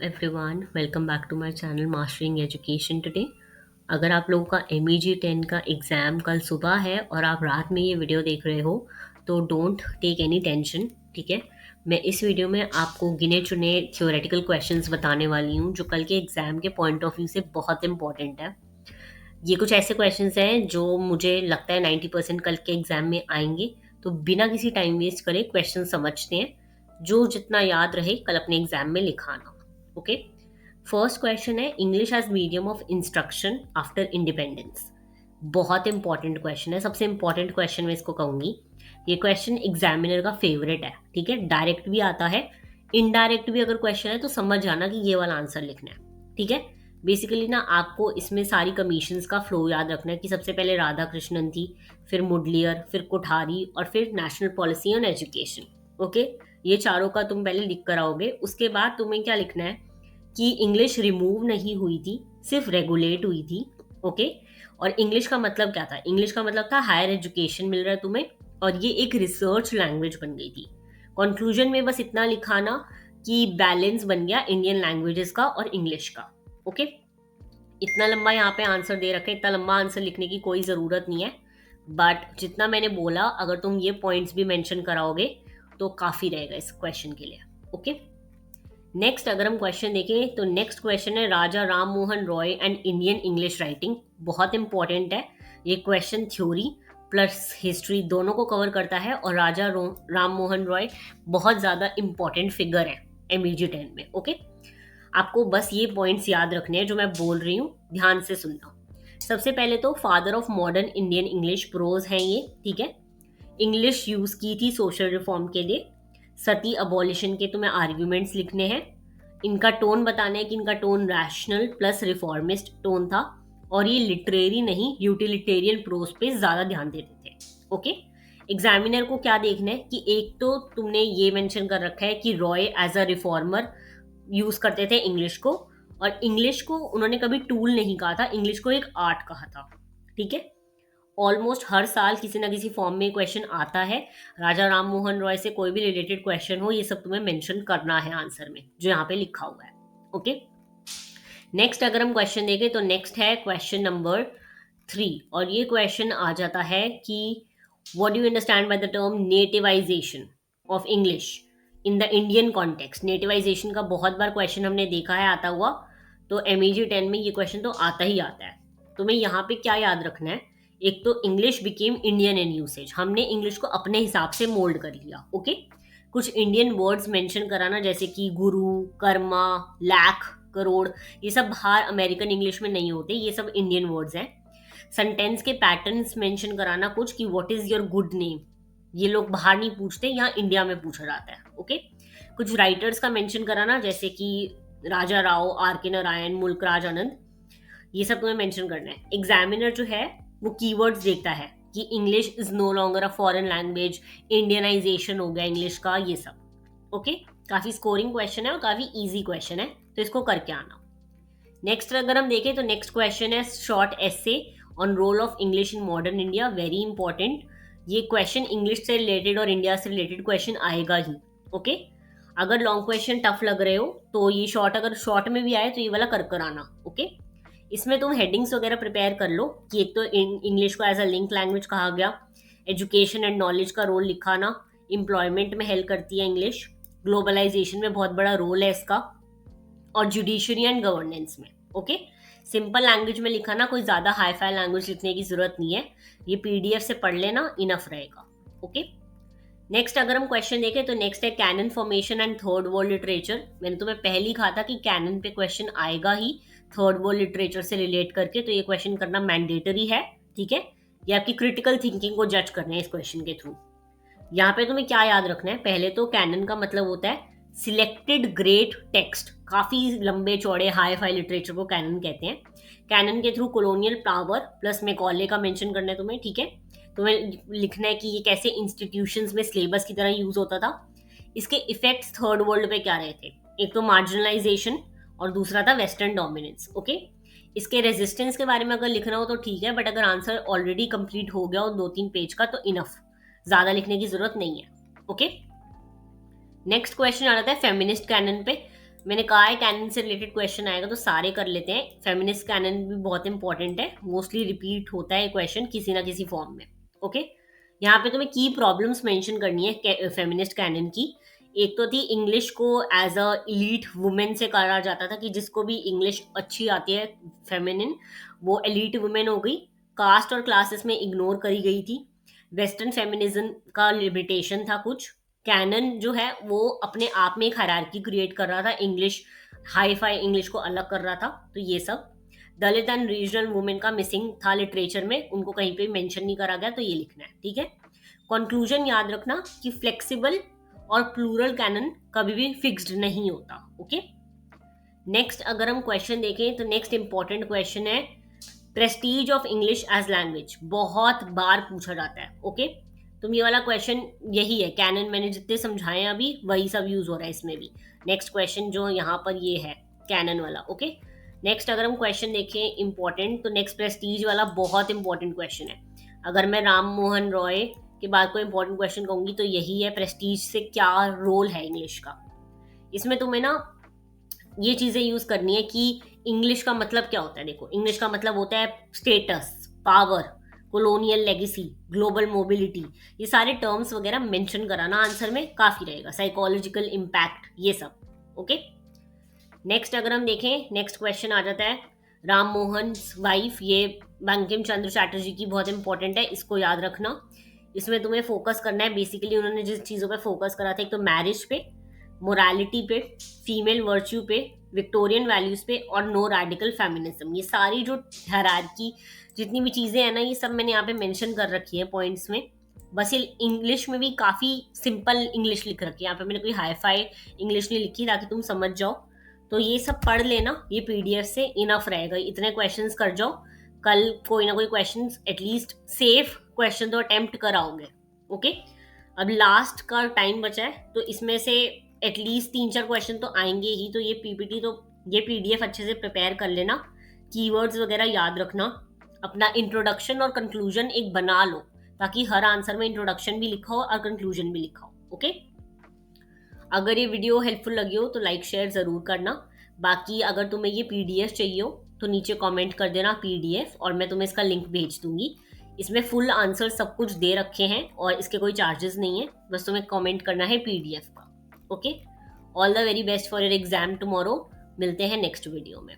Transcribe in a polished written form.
Everyone, welcome back to my channel mastering education today. अगर आप लोगों का MEG 10 का एग्ज़ाम कल सुबह है और आप रात में ये वीडियो देख रहे हो तो डोंट टेक एनी टेंशन, ठीक है। मैं इस वीडियो में आपको गिने चुने थ्योरेटिकल क्वेश्चंस बताने वाली हूँ जो कल के एग्ज़ाम के पॉइंट ऑफ व्यू से बहुत इंपॉर्टेंट है। ये कुछ ऐसे क्वेश्चंस हैं जो मुझे लगता है 90% कल के एग्ज़ाम में आएंगे, तो बिना किसी टाइम वेस्ट करे क्वेश्चन समझते हैं। जो जितना याद रहे कल अपने एग्ज़ाम में लिखाना। ओके। फर्स्ट क्वेश्चन है English as medium of instruction after independence. बहुत इंपॉर्टेंट क्वेश्चन है, सबसे इंपॉर्टेंट क्वेश्चन मैं इसको कहूंगी। ये क्वेश्चन एग्जामिनर का फेवरेट है, ठीक है। डायरेक्ट भी आता है, इनडायरेक्ट भी अगर क्वेश्चन है तो समझ जाना कि ये वाला आंसर लिखना है, ठीक है। बेसिकली ना आपको इसमें सारी कमीशंस का फ्लो याद रखना है कि सबसे पहले राधा कृष्णन थी, फिर मुडलियर, फिर कोठारी और फिर national policy on education. Okay, ये चारों का तुम पहले लिख कर आओगे। उसके बाद तुम्हें क्या लिखना है कि इंग्लिश रिमूव नहीं हुई थी, सिर्फ रेगुलेट हुई थी। ओके। और इंग्लिश का मतलब क्या था? इंग्लिश का मतलब था हायर एजुकेशन मिल रहा है तुम्हें, और ये एक रिसर्च लैंग्वेज बन गई थी। कंक्लूजन में बस इतना लिखाना कि बैलेंस बन गया इंडियन लैंग्वेजेस का और इंग्लिश का। ओके। इतना लंबा यहाँ पे आंसर दे रखे, इतना लंबा आंसर लिखने की कोई ज़रूरत नहीं है। बट जितना मैंने बोला, अगर तुम ये पॉइंट्स भी मेंशन कराओगे तो काफ़ी रहेगा इस क्वेश्चन के लिए। ओके। नेक्स्ट अगर हम क्वेश्चन देखें तो नेक्स्ट क्वेश्चन है Raja Ram Mohan Roy and Indian English writing. बहुत इंपॉर्टेंट है ये क्वेश्चन, थ्योरी प्लस हिस्ट्री दोनों को कवर करता है। और राजा राम मोहन रॉय बहुत ज़्यादा इंपॉर्टेंट फिगर है MEG 10 में। ओके। आपको बस ये पॉइंट्स याद रखने हैं जो मैं बोल रही हूँ, ध्यान से सुनना। सबसे पहले तो father of modern Indian English pros हैं ये, ठीक है। इंग्लिश यूज की थी सोशल रिफॉर्म के लिए। सती अबॉलिशन के तुम्हें आर्ग्यूमेंट्स लिखने हैं। इनका टोन बताना है कि इनका tone rational plus reformist tone था, और ये लिटरेरी नहीं यूटिलिटेरियन प्रोज पे ज्यादा ध्यान देते थे। ओके। एग्जामिनर को क्या देखना है कि एक तो तुमने ये मेंशन कर रखा है कि Roy as a reformer use करते थे इंग्लिश को, और इंग्लिश को उन्होंने कभी टूल नहीं कहा था, इंग्लिश को एक आर्ट कहा था, ठीक है। ऑलमोस्ट हर साल किसी ना किसी फॉर्म में क्वेश्चन आता है। राजा राम मोहन रॉय से कोई भी रिलेटेड क्वेश्चन हो, ये सब तुम्हें मेंशन करना है आंसर में जो यहाँ पे लिखा हुआ है। ओके। नेक्स्ट अगर हम क्वेश्चन देखें तो नेक्स्ट है क्वेश्चन नंबर 3, और ये क्वेश्चन आ जाता है कि what do you understand by the term nativisation of English in the Indian context. Nativisation का बहुत बार क्वेश्चन हमने देखा है आता हुआ, तो MEG 10 में ये क्वेश्चन तो आता ही आता है। तुम्हें यहाँ पे क्या याद रखना है? एक तो English became Indian in usage, हमने इंग्लिश को अपने हिसाब से मोल्ड कर लिया। ओके। कुछ इंडियन वर्ड्स मेंशन कराना जैसे कि गुरु, कर्मा, लाख, करोड़, ये सब बाहर अमेरिकन इंग्लिश में नहीं होते, ये सब इंडियन वर्ड्स हैं। सेंटेंस के पैटर्न्स मेंशन कराना कुछ कि what is your good name, ये लोग बाहर नहीं पूछते, यहाँ इंडिया में पूछा जाता है। ओके। कुछ राइटर्स का मेंशन कराना जैसे कि राजा राव, RK नारायण, मुल्कराज आनंद, ये सब तुम्हें मेंशन करना है। एग्जामिनर जो है वो कीवर्ड्स देखता है कि English is no longer a foreign language, Indianisation हो गया इंग्लिश का, ये सब। ओके। काफी स्कोरिंग क्वेश्चन है और काफी इजी क्वेश्चन है, तो इसको करके आना। नेक्स्ट अगर हम देखें तो नेक्स्ट क्वेश्चन है short essay on roll of English in modern India. Very important ये क्वेश्चन, इंग्लिश से रिलेटेड और इंडिया से रिलेटेड क्वेश्चन आएगा ही। ओके। अगर लॉन्ग क्वेश्चन टफ लग रहे हो तो ये शॉर्ट, अगर शॉर्ट में भी आए तो ये वाला कर कर आना। ओके। इसमें तुम हेडिंग्स वगैरह प्रिपेयर कर लो कि एक तो इंग्लिश को एज अ लिंक लैंग्वेज कहा गया, एजुकेशन एंड नॉलेज का रोल लिखाना, एम्प्लॉयमेंट में हेल्प करती है इंग्लिश, ग्लोबलाइजेशन में बहुत बड़ा रोल है इसका, और जुडिशरी एंड गवर्नेंस में। ओके। सिंपल लैंग्वेज में लिखाना, कोई ज़्यादा हाई फाई लैंग्वेज लिखने की ज़रूरत नहीं है, ये PDF से पढ़ लेना, इनफ रहेगा। ओके। नेक्स्ट अगर हम क्वेश्चन देखें तो नेक्स्ट है canon formation and third world literature. मैंने तुम्हें पहले ही कहा था कि कैनन पे क्वेश्चन आएगा ही थर्ड वर्ल्ड लिटरेचर से रिलेट करके, तो ये क्वेश्चन करना मैंडेटरी है, ठीक है। ये आपकी क्रिटिकल थिंकिंग को जज करना है इस क्वेश्चन के थ्रू। यहाँ पे तुम्हें क्या याद रखना है? पहले तो कैनन का मतलब होता है सिलेक्टेड ग्रेट टेक्स्ट, काफी लंबे चौड़े हाई फाई लिटरेचर को कैनन कहते हैं। कैनन के through colonial power plus Macaulay का मेंशन करना है तुम्हें, ठीक है। तुम्हें लिखना है कि ये कैसे इंस्टीट्यूशंस में सिलेबस की तरह यूज होता था। इसके इफेक्ट्स थर्ड वर्ल्ड पे क्या रहे थे? एक तो मार्जिनलाइजेशन और दूसरा था वेस्टर्न डोमिनेंस। ओके। इसके रेजिस्टेंस के बारे में अगर लिखना हो तो ठीक है, बट अगर आंसर ऑलरेडी कंप्लीट हो गया हो 2-3 पेज का तो इनफ, ज्यादा लिखने की जरूरत नहीं है। ओके। नेक्स्ट क्वेश्चन आ रहा है फेमिनिस्ट कैनन पे। मैंने कहा है कैनन से रिलेटेड क्वेश्चन आएगा तो सारे कर लेते हैं। फेमिनिस्ट कैनन भी बहुत इंपॉर्टेंट है, मोस्टली रिपीट होता है क्वेश्चन किसी ना किसी फॉर्म में। ओके, यहाँ पे तुम्हें की प्रॉब्लम्स मेंशन करनी है फेमिनिस्ट कैनन की। एक तो थी इंग्लिश को एज अ एलीट वुमेन से करा जाता था कि जिसको भी इंग्लिश अच्छी आती है फेमिनिन, वो एलीट वुमेन हो गई। कास्ट और क्लासेस में इग्नोर करी गई थी। वेस्टर्न फेमिनिज्म का लिमिटेशन था कुछ। कैनन जो है वो अपने आप में एक हायरार्की क्रिएट कर रहा था, इंग्लिश हाई फाई इंग्लिश को अलग कर रहा था। तो ये सब दलित एंड रीजनल वुमेन का मिसिंग था लिटरेचर में, उनको कहीं पे मेंशन नहीं करा गया, तो ये लिखना है, ठीक है। कंक्लूजन याद रखना कि फ्लेक्सिबल और प्लूरल कैनन कभी भी फिक्स्ड नहीं होता। ओके, नेक्स्ट अगर हम क्वेश्चन देखें तो नेक्स्ट इंपॉर्टेंट क्वेश्चन है prestige of English as language. बहुत बार पूछा जाता है। ओके, तो ये वाला क्वेश्चन यही है, कैनन मैंने जितने समझाए हैं अभी वही सब यूज हो रहा है इसमें भी। नेक्स्ट क्वेश्चन जो यहाँ पर ये है कैनन वाला। ओके, नेक्स्ट अगर हम क्वेश्चन देखें इंपॉर्टेंट, तो नेक्स्ट प्रेस्टीज वाला बहुत इंपॉर्टेंट क्वेश्चन है। अगर मैं राम मोहन रॉय के बाद कोई इंपॉर्टेंट क्वेश्चन कहूंगी तो यही है, प्रेस्टीज से क्या रोल है इंग्लिश का। इसमें तुम्हें ना ये चीजें यूज करनी है कि इंग्लिश का मतलब क्या होता है। देखो, इंग्लिश का मतलब होता है status, power, colonial legacy, global mobility. ये सारे टर्म्स वगैरह मेंशन कराना आंसर में काफी रहेगा। साइकोलॉजिकल इम्पैक्ट, ये सब। ओके, नेक्स्ट अगर हम देखें, नेक्स्ट क्वेश्चन आ जाता है राम मोहन वाइफ, ये बंकिम चंद्र चैटर्जी की बहुत इंपॉर्टेंट है, इसको याद रखना। इसमें तुम्हें फोकस करना है, बेसिकली उन्होंने जिस चीज़ों पे फोकस करा था, एक तो मैरिज पे, मोरालिटी पे, फीमेल वर्च्यू पे, विक्टोरियन वैल्यूज पे, और नो रेडिकल फेमिनिज्म। ये सारी जो हायरार्की जितनी भी चीज़ें हैं ना, ये सब मैंने यहाँ पे मेंशन कर रखी है पॉइंट्स में। बस ये इंग्लिश में भी काफ़ी सिंपल इंग्लिश लिख रखी है, यहाँ पे मैंने कोई हाई फाई इंग्लिश नहीं लिखी ताकि तुम समझ जाओ। तो ये सब पढ़ लेना, ये पीडीएफ से इनफ रहेगा, इतने क्वेश्चंस कर जाओ। कल कोई ना कोई क्वेश्चंस एटलीस्ट सेफ क्वेश्चन तो अटेम्प्ट कराओगे। ओके, अब लास्ट का टाइम बचा है तो इसमें से एटलीस्ट 3-4 क्वेश्चन तो आएंगे ही। तो ये पीपीटी तो ये पीडीएफ अच्छे से प्रिपेयर कर लेना, कीवर्ड्स वगैरह याद रखना, अपना इंट्रोडक्शन और कंक्लूजन एक बना लो ताकि हर आंसर में इंट्रोडक्शन भी लिखा हो और कंक्लूजन भी लिखा हो। ओके, अगर ये वीडियो हेल्पफुल लगी हो तो लाइक शेयर ज़रूर करना। बाकी अगर तुम्हें ये पीडीएफ चाहिए हो तो नीचे कमेंट कर देना पीडीएफ, और मैं तुम्हें इसका लिंक भेज दूंगी। इसमें फुल आंसर सब कुछ दे रखे हैं और इसके कोई चार्जेस नहीं है, बस तुम्हें कमेंट करना है पीडीएफ का। Okay, all the very best for your exam tomorrow. मिलते हैं नेक्स्ट वीडियो में।